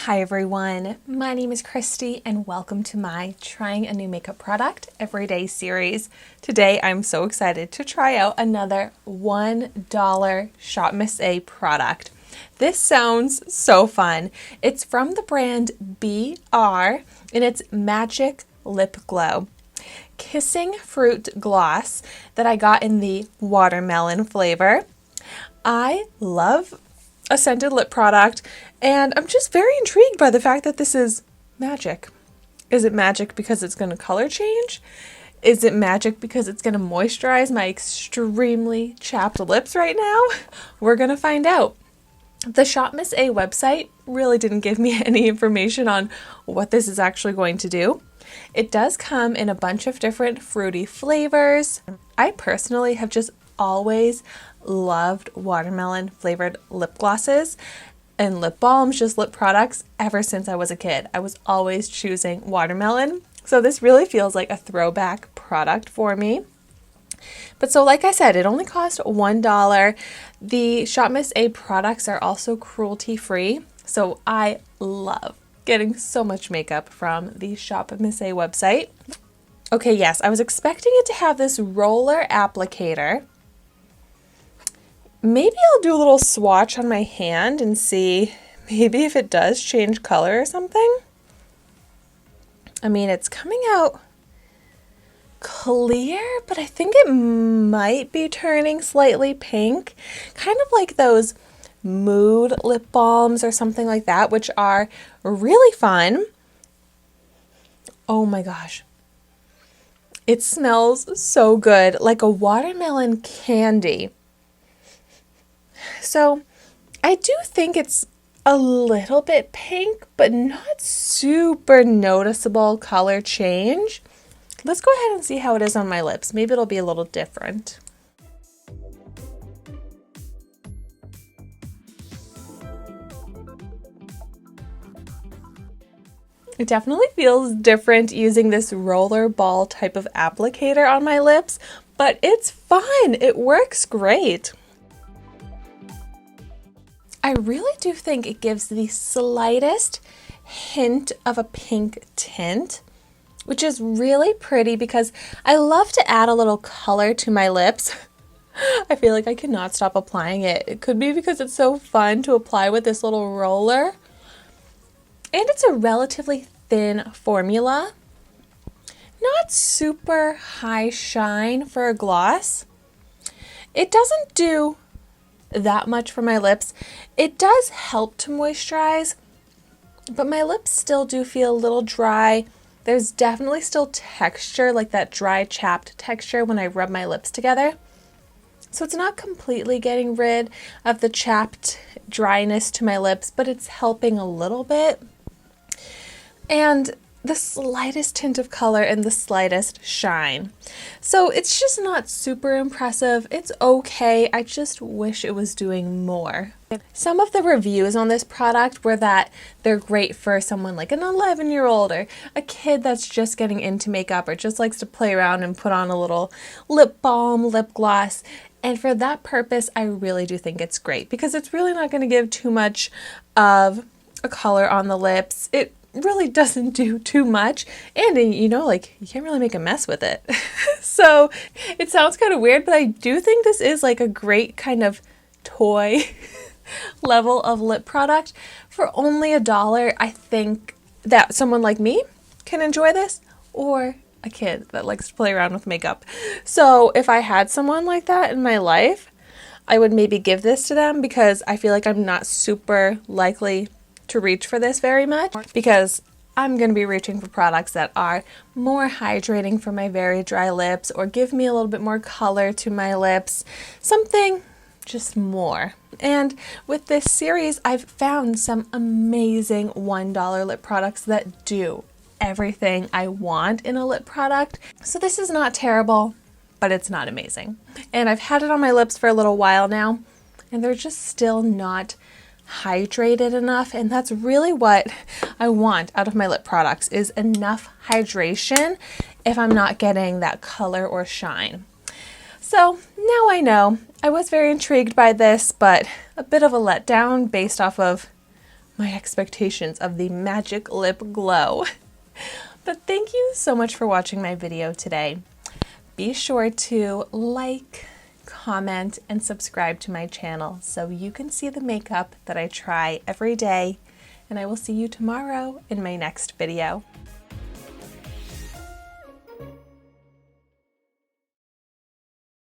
Hi everyone, my name is Christy and welcome to my Trying a New Makeup Product Everyday series. Today I'm so excited to try out another $1 ShopMissA product. This sounds so fun. It's from the brand BR and it's Magic Lip Glow Kissing Fruit Gloss that I got in the watermelon flavor. I love a scented lip product, and I'm just very intrigued by the fact that this is magic. Is it magic because it's going to color change? Is it magic because it's going to moisturize my extremely chapped lips right now? We're going to find out. The ShopMissA website really didn't give me any information on what this is actually going to do. It does come in a bunch of different fruity flavors. I personally have just always loved watermelon flavored lip glosses and lip balms, just lip products, ever since I was a kid. I was always choosing watermelon. So this really feels like a throwback product for me. But so like I said, it only cost $1. The ShopMissA products are also cruelty free. So I love getting so much makeup from the ShopMissA website. Okay, yes, I was expecting it to have this roller applicator. Maybe I'll do a little swatch on my hand and see maybe if it does change color or something. I mean, it's coming out clear, but I think it might be turning slightly pink. Kind of like those mood lip balms or something like that, which are really fun. Oh my gosh. It smells so good, like a watermelon candy. So I do think it's a little bit pink, but not super noticeable color change. Let's go ahead and see how it is on my lips. Maybe it'll be a little different. It definitely feels different using this roller ball type of applicator on my lips, but it's fun. It works great. I really do think it gives the slightest hint of a pink tint, which is really pretty because I love to add a little color to my lips. I feel like I cannot stop applying it. It could be because it's so fun to apply with this little roller. And it's a relatively thin formula. Not super high shine for a gloss. It doesn't do that much for my lips. It does help to moisturize, but my lips still do feel a little dry. There's definitely still texture, like that dry chapped texture when I rub my lips together. So it's not completely getting rid of the chapped dryness to my lips, but it's helping a little bit. And the slightest tint of color and the slightest shine. So it's just not super impressive. It's okay. I just wish it was doing more. Some of the reviews on this product were that they're great for someone like an 11-year-old or a kid that's just getting into makeup or just likes to play around and put on a little lip balm, lip gloss. And for that purpose, I really do think it's great because it's really not going to give too much of a color on the lips. It really doesn't do too much, and you know, like, you can't really make a mess with it. So it sounds kind of weird, but I do think this is like a great kind of toy level of lip product for only $1. I think that someone like me can enjoy this, or a kid that likes to play around with makeup. So if I had someone like that in my life, I would maybe give this to them because I feel like I'm not super likely to reach for this very much because I'm going to be reaching for products that are more hydrating for my very dry lips or give me a little bit more color to my lips, something just more. And with this series, I've found some amazing $1 lip products that do everything I want in a lip product. So this is not terrible, but it's not amazing. And I've had it on my lips for a little while now, and they're just still not hydrated enough, and that's really what I want out of my lip products, is enough hydration if I'm not getting that color or shine. So now I know. I was very intrigued by this, but a bit of a letdown based off of my expectations of the magic lip glow. But thank you so much for watching my video today. Be sure to like, comment, and subscribe to my channel so you can see the makeup that I try every day. And I will see you tomorrow in my next video.